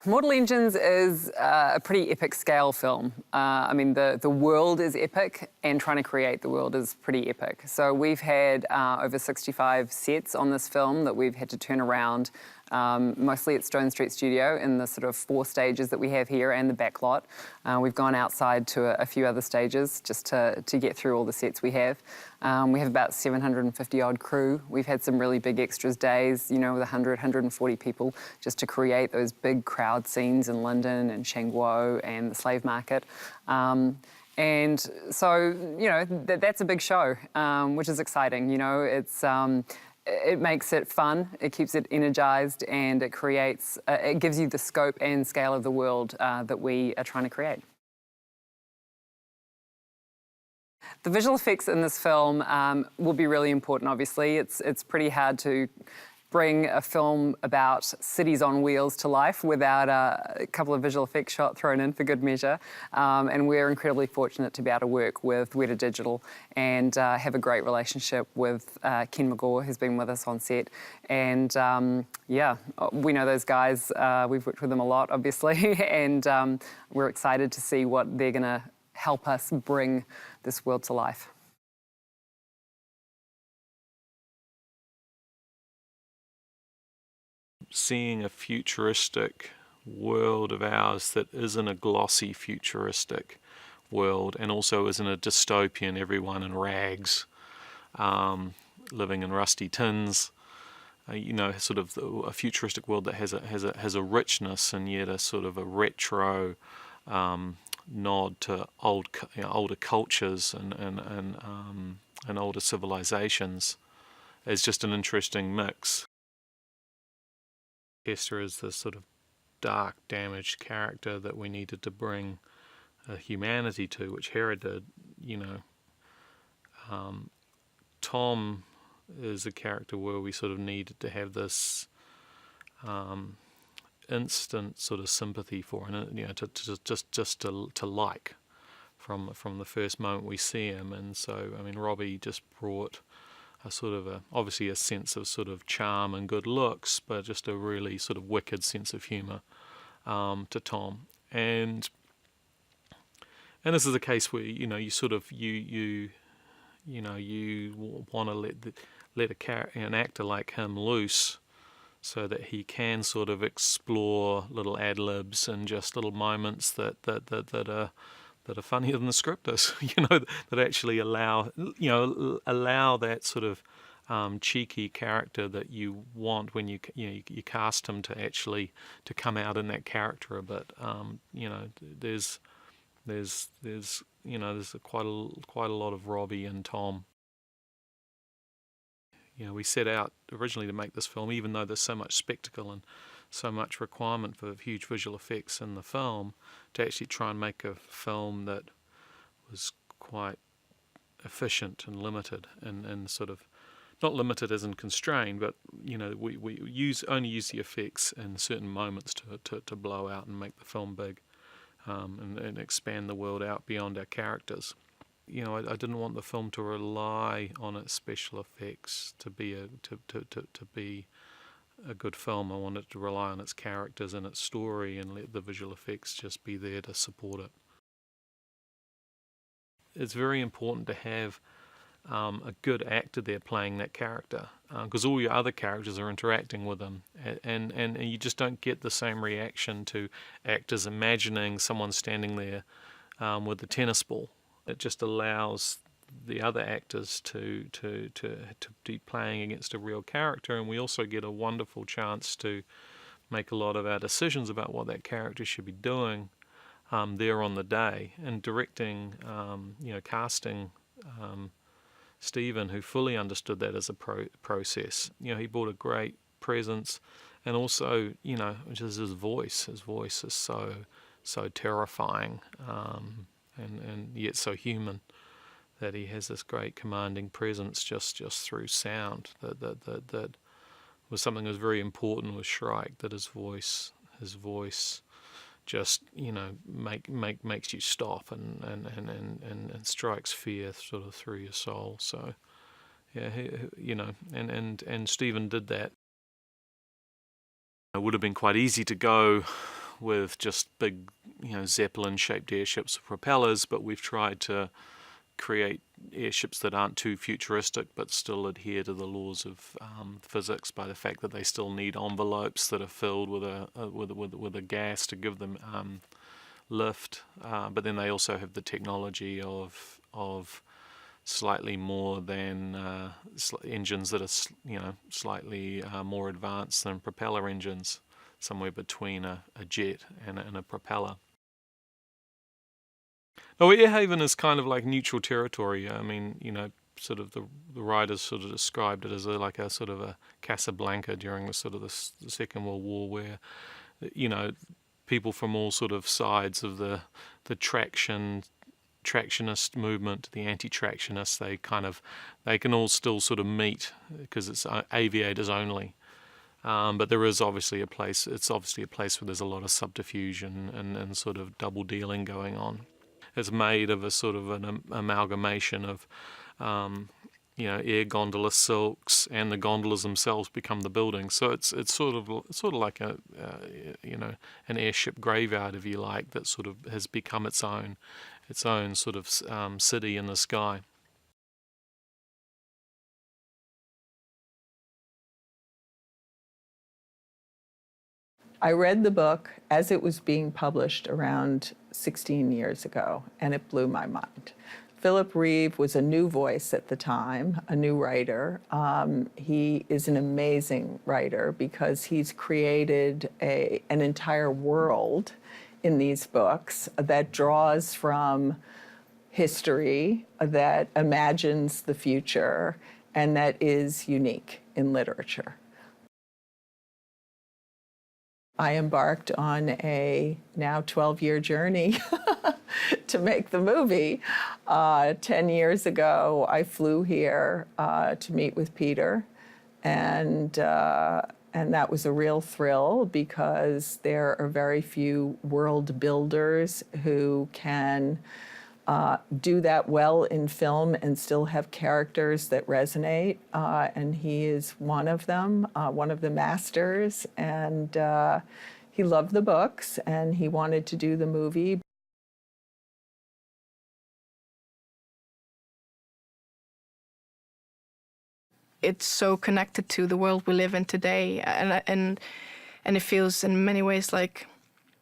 Mortal Engines is a pretty epic scale film. I mean, the world is epic, and trying to create the world is pretty epic. So we've had over 65 sets on this film that we've had to turn around, mostly at Stone Street Studio in the sort of 4 stages that we have here and the back lot. We've gone outside to a few other stages just to get through all the sets we have. We have about 750 odd crew. We've had some really big extras days, you know, with 100, 140 people just to create those big crowd scenes in London and Shangguo and the slave market. And so, you know, that's a big show, which is exciting. You know, it makes it fun, it keeps it energized, and it creates, it gives you the scope and scale of the world that we are trying to create. The visual effects in this film will be really important, obviously. It's pretty hard to bring a film about cities on wheels to life without a couple of visual effects shots thrown in for good measure. And we're incredibly fortunate to be able to work with Weta Digital and have a great relationship with Ken McGaw, who's been with us on set. And yeah, we know those guys. We've worked with them a lot, obviously, and we're excited to see what they're going to help us bring this world to life. Seeing a futuristic world of ours that isn't a glossy futuristic world, and also isn't a dystopian, everyone in rags, living in rusty tins, you know, sort of a futuristic world that has a richness and yet a sort of a retro nod to older cultures and older civilizations is just an interesting mix. Hester is this sort of dark, damaged character that we needed to bring a humanity to, which HERA did, you know. Tom is a character where we sort of needed to have this instant sort of sympathy for, and you know, to like from the first moment we see him. And so, I mean, Robbie just brought a sort of obviously a sense of sort of charm and good looks, but just a really sort of wicked sense of humour to Tom. And this is a case where, you know, you sort of you want to let an actor like him loose, so that he can sort of explore little ad libs and just little moments that are funnier than the script is, you know, that actually allow that sort of cheeky character that you want when you cast him to actually to come out in that character a bit. You know, there's quite a lot of Robbie and Tom. You know, we set out originally to make this film, even though there's so much spectacle and so much requirement for huge visual effects in the film, to actually try and make a film that was quite efficient and limited, and sort of, not limited as in constrained, but, you know, we only use the effects in certain moments to blow out and make the film big, and expand the world out beyond our characters. You know, I didn't want the film to rely on its special effects to be a good film. I wanted it to rely on its characters and its story, and let the visual effects just be there to support it. It's very important to have a good actor there playing that character, because all your other characters are interacting with them, and you just don't get the same reaction to actors imagining someone standing there with a tennis ball. It just allows the other actors to be playing against a real character, and we also get a wonderful chance to make a lot of our decisions about what that character should be doing there on the day. And directing, you know, casting Stephen, who fully understood that as a process. You know, he brought a great presence, and also, you know, just his voice. His voice is so terrifying, and yet so human, that he has this great commanding presence just through sound. That was something that was very important with Shrike, that his voice just, you know, makes you stop and strikes fear sort of through your soul. So yeah, you know, and Stephen did that. It would have been quite easy to go with just big, Zeppelin-shaped airships with propellers, but we've tried to create airships that aren't too futuristic but still adhere to the laws of physics by the fact that they still need envelopes that are filled with a gas to give them lift, but then they also have the technology of slightly more than engines that are slightly more advanced than propeller engines, somewhere between a jet and a propeller. Oh, Airhaven is kind of like neutral territory. I mean, sort of the writers sort of described it as like a sort of a Casablanca during the Second World War, where people from all sort of sides of the tractionist movement, the anti-tractionists, they can all still sort of meet because it's aviators only. But there is obviously a place. It's obviously a place where there's a lot of subterfuge and sort of double dealing going on. It's made of a sort of an amalgamation of, air gondola silks, and the gondolas themselves become the buildings. So it's sort of like an airship graveyard, if you like, that sort of has become its own sort of city in the sky. I read the book as it was being published around 16 years ago, and it blew my mind. PHILIP REEVE was a new voice at the time, a new writer. He is an amazing writer because he's created an entire world in these books that draws from history, that imagines the future, and that is unique in literature. I embarked on a now 12-year journey to make the movie. 10 years ago, I flew here to meet with Peter, and that was a real thrill because there are very few world builders who can do that well in film and still have characters that resonate, and he is one of them, one of the masters, and he loved the books and he wanted to do the movie. It's so connected to the world we live in today, and it feels in many ways like,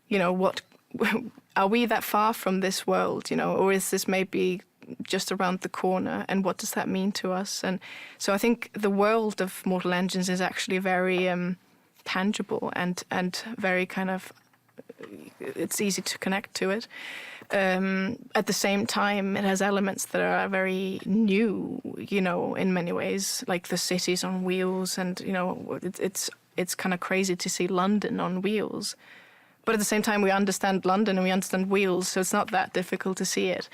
what are we that far from this world, or is this maybe just around the corner, and what does that mean to us? And so I think the world of Mortal Engines is actually very tangible and very kind of, it's easy to connect to it. At the same time, it has elements that are very new, in many ways, like the cities on wheels, and it's kind of crazy to see London on wheels. But at the same time, we understand London and we understand wheels, so it's not that difficult to see it.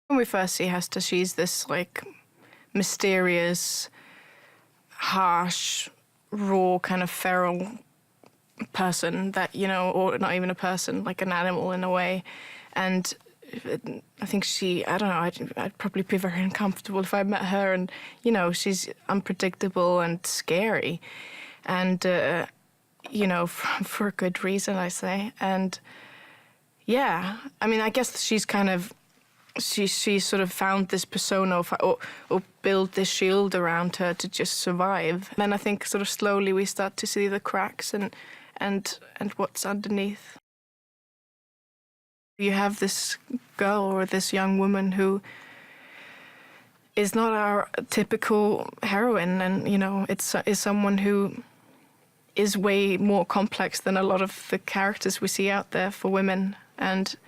When we first see Hester, she's this like mysterious, harsh, raw, kind of feral person that, or not even a person, like an animal in a way. And I think I don't know, I'd probably be very uncomfortable if I met her. And, she's unpredictable and scary. And, for a good reason, I say. And, yeah, I mean, I guess she's kind of, she sort of found this persona or built this shield around her to just survive. And then I think sort of slowly we start to see the cracks and what's underneath. You have this girl or this young woman who is not our typical heroine, and is someone who is way more complex than a lot of the characters we see out there for women, and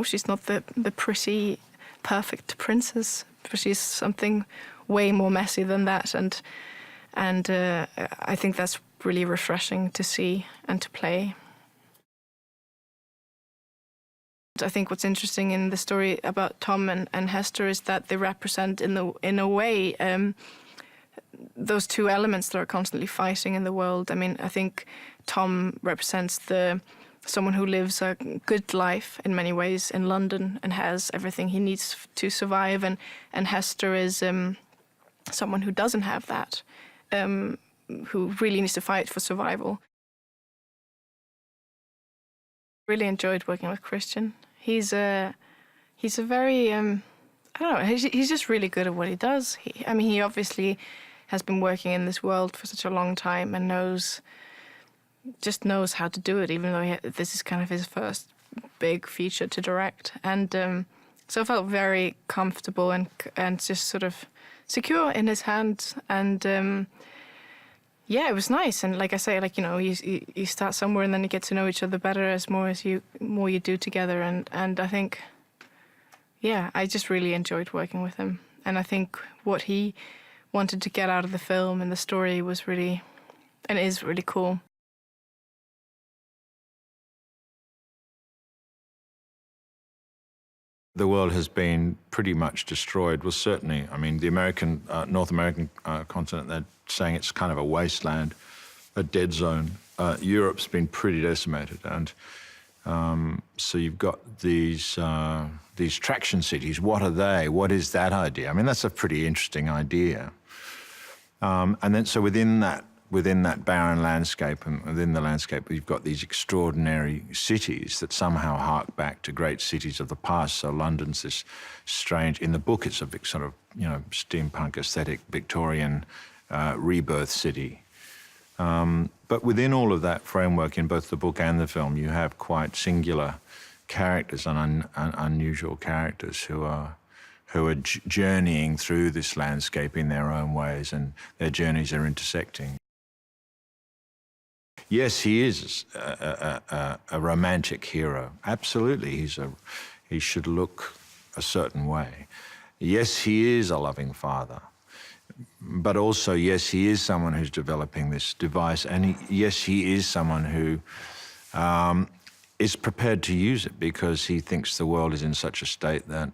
she's not the pretty, perfect princess, but she's something way more messy than that, and I think that's really refreshing to see and to play. I think what's interesting in the story about Tom and Hester is that they represent, in a way, those two elements that are constantly fighting in the world. I mean, I think Tom represents someone who lives a good life in many ways in London and has everything he needs to survive, and Hester is someone who doesn't have that. who really needs to fight for survival. Really enjoyed working with Christian. He's a very I don't know. He's just really good at what he does. I mean, he obviously has been working in this world for such a long time and knows how to do it. Even though this is kind of his first big feature to direct, and so I felt very comfortable and just sort of secure in his hands. And yeah, it was nice. And like I say, like, you know, you start somewhere and then you get to know each other better as more you do together. And I think, yeah, I just really enjoyed working with him. And I think what he wanted to get out of the film and the story was really, and is really cool. The world has been pretty much destroyed. Well, certainly, I mean, the North American continent, they're saying it's kind of a wasteland, a dead zone. Europe's been pretty decimated, and so you've got these traction cities. What are they? What is that idea? I mean, that's a pretty interesting idea. And then, so within that barren landscape, and within the landscape, you've got these extraordinary cities that somehow hark back to great cities of the past. So London's this strange, in the book it's a sort of, you know, steampunk aesthetic, Victorian rebirth city. But within all of that framework, in both the book and the film, you have quite singular characters and unusual characters who are journeying through this landscape in their own ways, and their journeys are intersecting. Yes, he is a romantic hero. Absolutely, he should look a certain way. Yes, he is a loving father. But also, yes, he is someone who's developing this device, and yes, he is someone who is prepared to use it because he thinks the world is in such a state that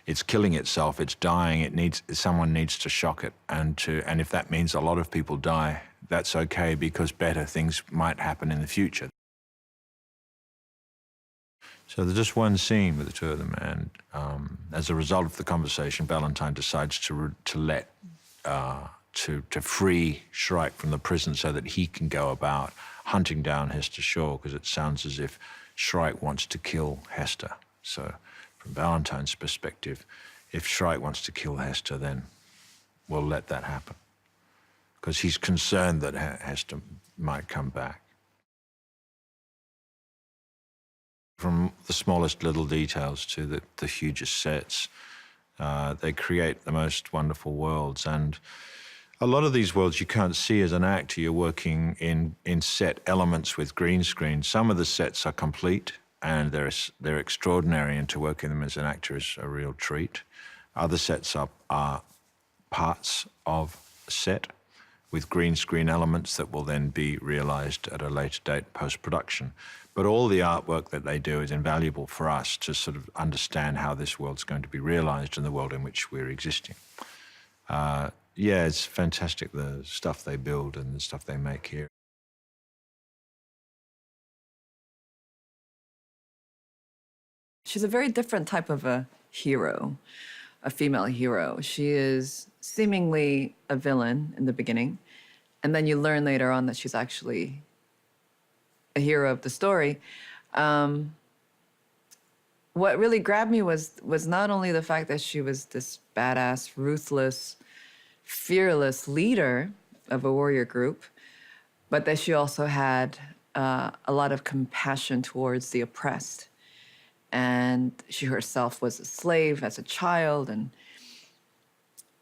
it's killing itself, it's dying, someone needs to shock it, and if that means a lot of people die, that's okay, because better things might happen in the future. So there's just one scene with the two of them, and as a result of the conversation, Valentine decides to free Shrike from the prison so that he can go about hunting down Hester Shaw, because it sounds as if Shrike wants to kill Hester. So from Valentine's perspective, if Shrike wants to kill Hester, then we'll let that happen, because he's concerned that Hester might come back. From the smallest little details to the hugest sets, they create the most wonderful worlds. And a lot of these worlds you can't see as an actor. You're working in set elements with green screen. Some of the sets are complete and they're extraordinary, and to work in them as an actor is a real treat. Other sets are parts of a set with green screen elements that will then be realized at a later date post-production. But all the artwork that they do is invaluable for us to sort of understand how this world's going to be realized in the world in which we're existing. Yeah, it's fantastic, the stuff they build and the stuff they make here. She's a very different type of a hero, a female hero. She is seemingly a villain in the beginning, and then you learn later on that she's actually a hero of the story. What really grabbed me was not only the fact that she was this badass, ruthless, fearless leader of a warrior group, but that she also had a lot of compassion towards the oppressed. And she herself was a slave as a child, and,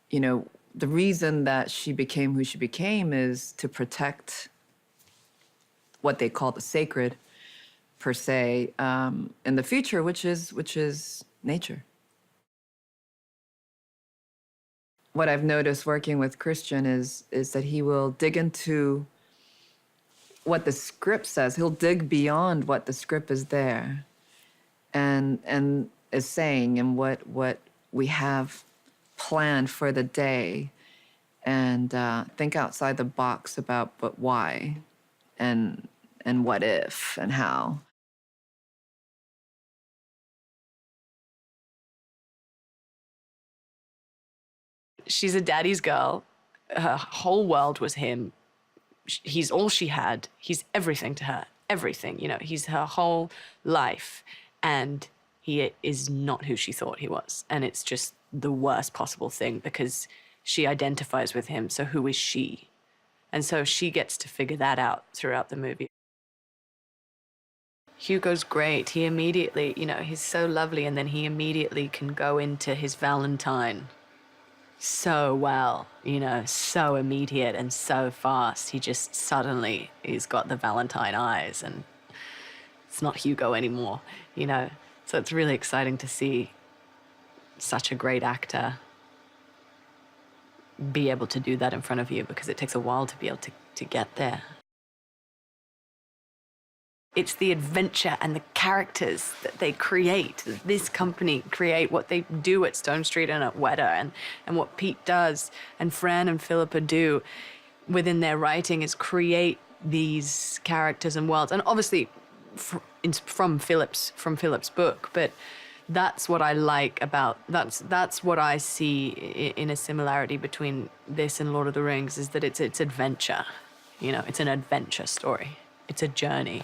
you know, the reason that she became who she became is to protect what they call the sacred, per se, in the future, which is nature. What I've noticed working with Christian is that he will dig into what the script says. He'll dig beyond what the script is there and is saying, and what we have planned for the day, and think outside the box about but why and what if and how. She's a daddy's girl. Her whole world was him. he's all she had. He's everything to her, everything, you know, he's her whole life. And he is not who she thought he was. And it's just the worst possible thing because she identifies with him. So who is she? And so she gets to figure that out throughout the movie. Hugo's great. He immediately, you know, he's so lovely, and then he immediately can go into his Valentine so well, you know, so immediate and so fast. He just suddenly, he's got the Valentine eyes, and it's not Hugo anymore, you know. So it's really exciting to see such a great actor be able to do that in front of you, because it takes a while to be able to get there. It's the adventure and the characters that they create, that this company create, what they do at Stone Street and at Weta, and what Pete does and Fran and Philippa do within their writing is create these characters and worlds. And obviously from Philip's book, but that's what I like about, that's what I see in a similarity between this and Lord of the Rings, is that it's adventure. You know, it's an adventure story. It's a journey.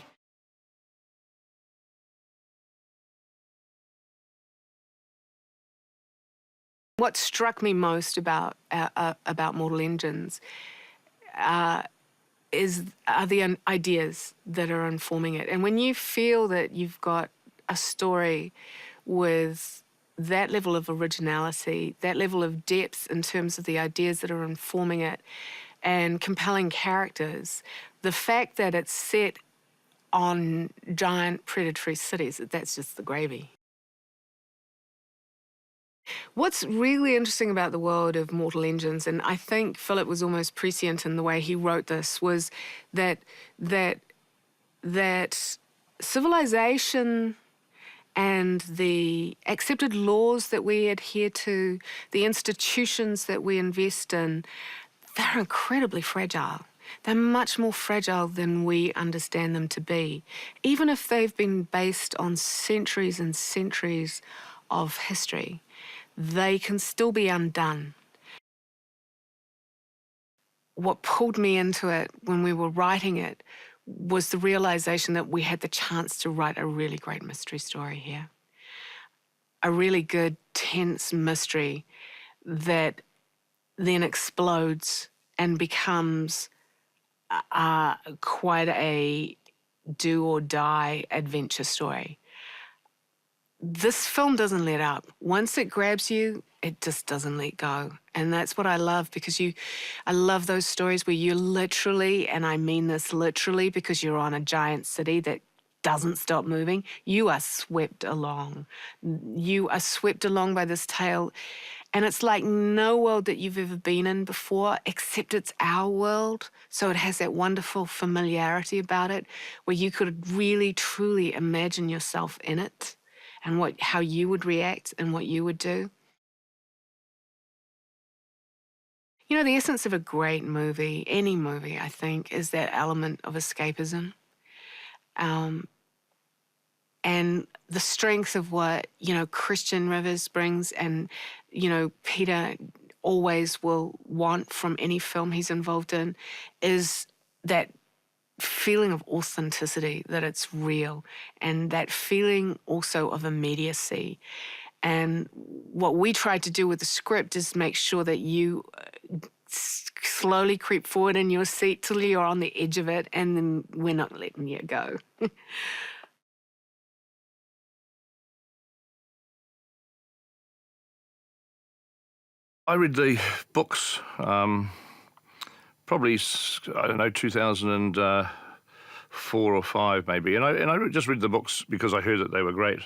What struck me most about Mortal Engines are the ideas that are informing it. And when you feel that you've got a story with that level of originality, that level of depth in terms of the ideas that are informing it, and compelling characters, the fact that it's set on giant predatory cities, that's just the gravy. What's really interesting about the world of Mortal Engines, and I think Philip was almost prescient in the way he wrote this, was that civilization and the accepted laws that we adhere to, the institutions that we invest in, they're incredibly fragile. They're much more fragile than we understand them to be, even if they've been based on centuries and centuries of history. They can still be undone. What pulled me into it when we were writing it was the realization that we had the chance to write a really great mystery story here. A really good, tense mystery that then explodes and becomes quite a do-or-die adventure story. This film doesn't let up. Once it grabs you, it just doesn't let go. And that's what I love, because I love those stories where you literally, and I mean this literally because you're on a giant city that doesn't stop moving, you are swept along. You are swept along by this tale. And it's like no world that you've ever been in before, except it's our world. So it has that wonderful familiarity about it, where you could really, truly imagine yourself in it, and how you would react and what you would do. You know, the essence of a great movie, any movie, I think, is that element of escapism. And the strength of what, you know, Christian Rivers brings, and, you know, Peter always will want from any film he's involved in, is that feeling of authenticity, that it's real, and that feeling also of immediacy. And what we try to do with the script is make sure that you slowly creep forward in your seat till you're on the edge of it, and then we're not letting you go. I read the books probably, I don't know, 2004 or 5 maybe, and I just read the books because I heard that they were great.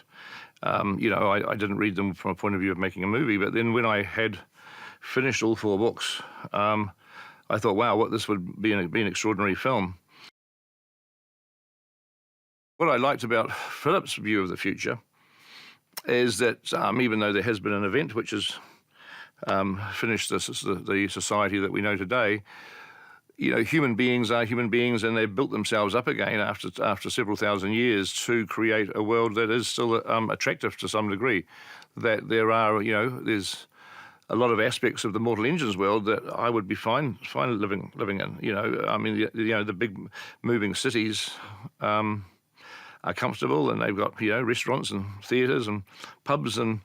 You know, I didn't read them from a point of view of making a movie, but then when I had finished all 4 books, I thought, wow, this would be an extraordinary film. What I liked about Philip's view of the future is that even though there has been an event which has finished the society that we know today, you know, human beings are human beings, and they've built themselves up again after several thousand years to create a world that is still attractive to some degree. That there are, you know, there's a lot of aspects of the Mortal Engines world that I would be fine living in. You know, I mean, the big moving cities are comfortable, and they've got, you know, restaurants and theatres and pubs and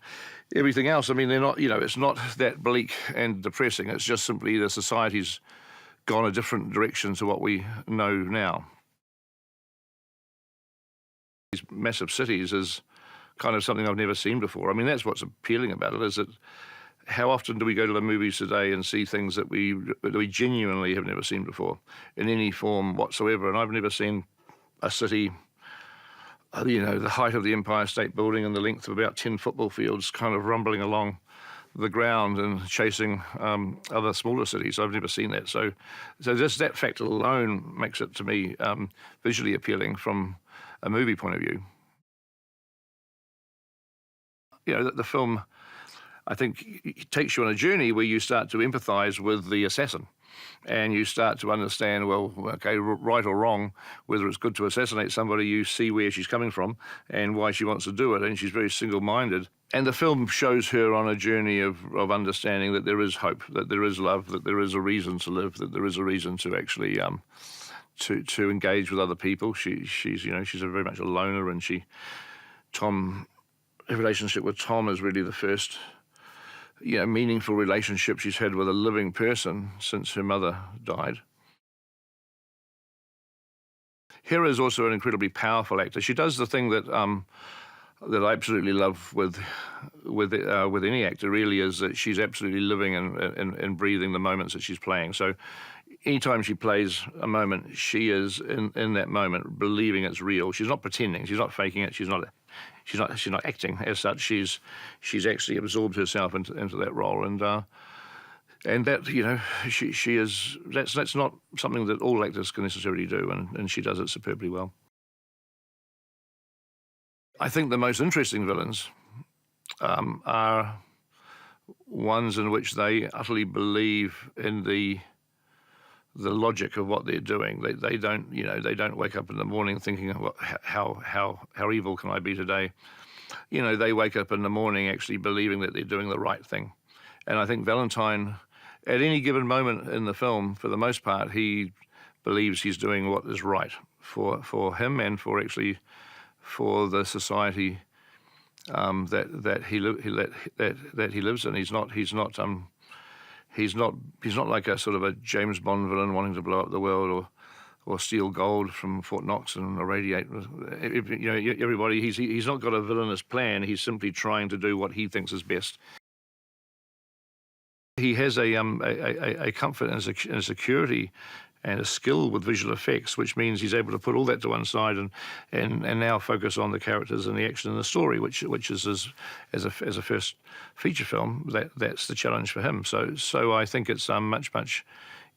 everything else. I mean, they're not, you know, it's not that bleak and depressing. It's just simply the society's gone a different direction to what we know now. These massive cities is kind of something I've never seen before. I mean, that's what's appealing about it, is that how often do we go to the movies today and see things that we genuinely have never seen before in any form whatsoever? And I've never seen a city, you know, the height of the Empire State Building and the length of about 10 football fields kind of rumbling along the ground and chasing other smaller cities. I've never seen that. So just that fact alone makes it, to me, visually appealing from a movie point of view. You know, the film, I think, takes you on a journey where you start to empathise with the assassin, and you start to understand, well, okay, right or wrong, whether it's good to assassinate somebody, you see where she's coming from and why she wants to do it, and she's very single-minded. And the film shows her on a journey of understanding that there is hope, that there is love, that there is a reason to live, that there is a reason to actually to engage with other people. She's you know, she's very much a loner, and her relationship with Tom is really the first, you know, meaningful relationship she's had with a living person since her mother died. Hera is also an incredibly powerful actor. She does the thing that I absolutely love with any actor, really, is that she's absolutely living and breathing the moments that she's playing. So anytime she plays a moment, she is in that moment, believing it's real. She's not pretending. She's not faking it. She's not acting as such. She's actually absorbed herself into that role, and that, you know, she is. That's not something that all actors can necessarily do, and she does it superbly well. I think the most interesting villains are ones in which they utterly believe in the logic of what they're doing. They don't, you know, they don't wake up in the morning thinking, well, how evil can I be today? You know, they wake up in the morning actually believing that they're doing the right thing. And I think Valentine, at any given moment in the film, for the most part, he believes he's doing what is right for him and for the society that he lives in. He's not like a sort of a James Bond villain wanting to blow up the world or steal gold from Fort Knox and irradiate. You know, everybody. He's not got a villainous plan. He's simply trying to do what he thinks is best. He has a comfort and a security and a skill with visual effects, which means he's able to put all that to one side and now focus on the characters and the action and the story, which is as a first feature film, that's the challenge for him. So I think it's much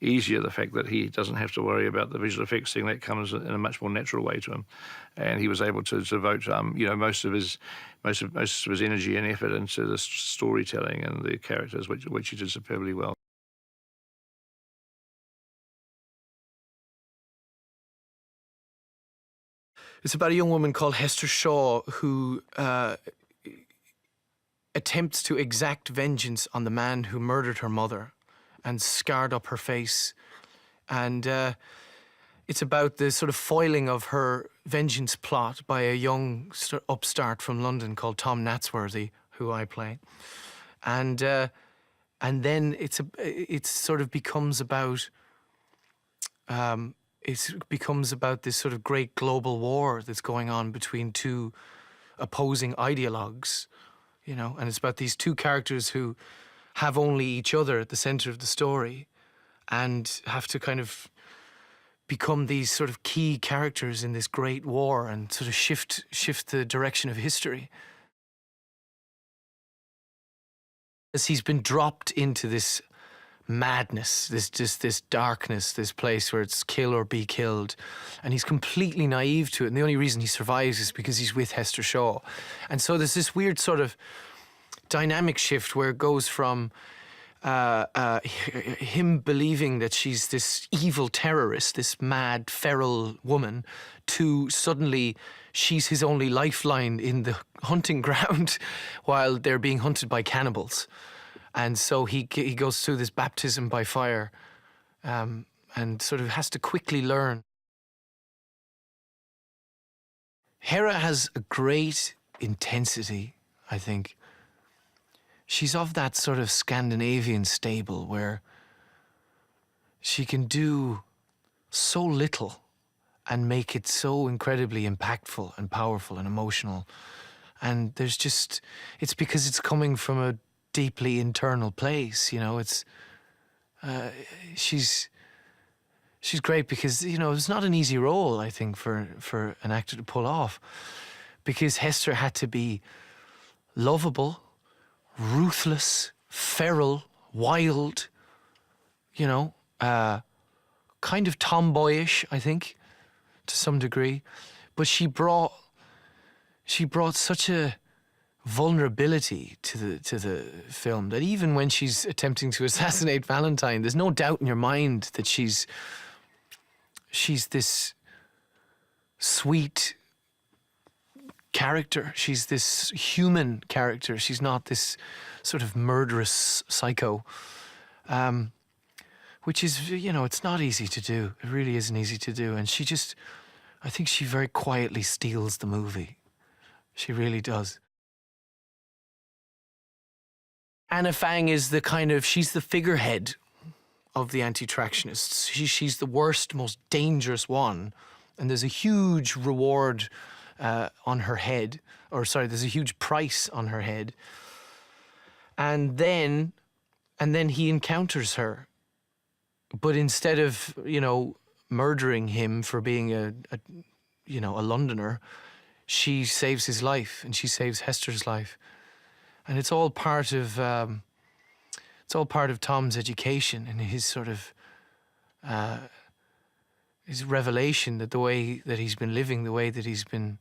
easier, the fact that he doesn't have to worry about the visual effects thing. That comes in a much more natural way to him, and he was able to devote you know, most of his energy and effort into the storytelling and the characters, which he did superbly well. It's about a young woman called Hester Shaw who attempts to exact vengeance on the man who murdered her mother and scarred up her face. And it's about the sort of foiling of her vengeance plot by a young upstart from London called Tom Natsworthy, who I play. And then it sort of becomes about this sort of great global war that's going on between two opposing ideologues, you know, and it's about these two characters who have only each other at the center of the story and have to kind of become these sort of key characters in this great war and sort of shift the direction of history. As he's been dropped into this madness, this darkness, this place where it's kill or be killed, and he's completely naive to it, and the only reason he survives is because he's with Hester Shaw. And so there's this weird sort of dynamic shift where it goes from him believing that she's this evil terrorist, this mad feral woman, to suddenly she's his only lifeline in the hunting ground while they're being hunted by cannibals. And so he goes through this baptism by fire, and sort of has to quickly learn. Hera has a great intensity, I think. She's of that sort of Scandinavian stable where she can do so little and make it so incredibly impactful and powerful and emotional. And there's just, it's because it's coming from a deeply internal place, you know. It's, she's great because, you know, it's not an easy role, I think, for an actor to pull off, because Hester had to be lovable, ruthless, feral, wild, you know, kind of tomboyish, I think, to some degree. But she brought such a vulnerability to the film that even when she's attempting to assassinate Valentine, there's no doubt in your mind that she's this sweet character. She's this human character. She's not this sort of murderous psycho, which is, you know, it's not easy to do. It really isn't easy to do. And she just, I think she very quietly steals the movie. She really does. Anna Fang is the kind of, she's the figurehead of the anti-tractionists. She's the worst, most dangerous one. And there's a huge reward on her head, or sorry, there's a huge price on her head. And then he encounters her. But instead of, you know, murdering him for being a Londoner, she saves his life, and she saves Hester's life. And it's all part of Tom's education and his sort of his revelation that the way that he's been living, the way that he's been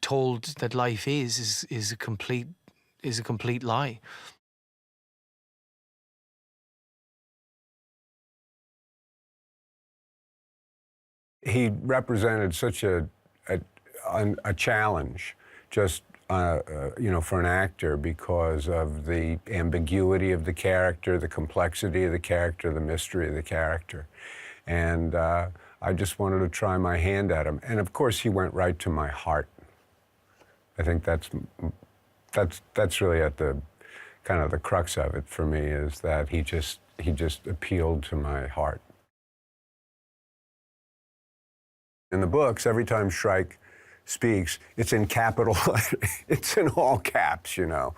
told that life is a complete lie. He represented such a challenge, just you know, for an actor, because of the ambiguity of the character, the complexity of the character, the mystery of the character. And I just wanted to try my hand at him. And of course, he went right to my heart. I think that's really at the kind of the crux of it for me, is that he just appealed to my heart. In the books, every time Shrike speaks, it's in capital, it's in all caps, you know,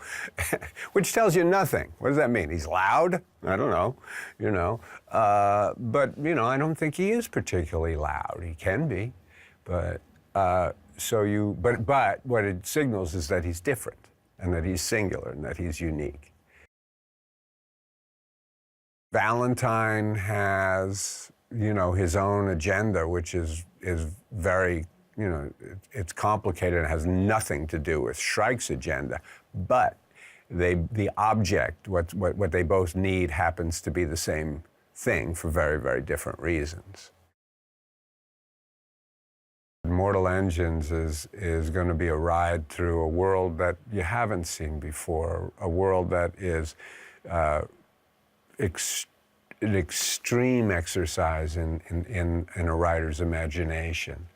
which tells you nothing. What does that mean? He's loud? I don't know, you know. But, you know, I don't think he is particularly loud. He can be, but but what it signals is that he's different, and that he's singular, and that he's unique. Valentine has, you know, his own agenda, which is very, you know, it's complicated and has nothing to do with Shrike's agenda, but the object, what they both need, happens to be the same thing for very, very different reasons. Mortal Engines is going to be a ride through a world that you haven't seen before, a world that is an extreme exercise in a writer's imagination.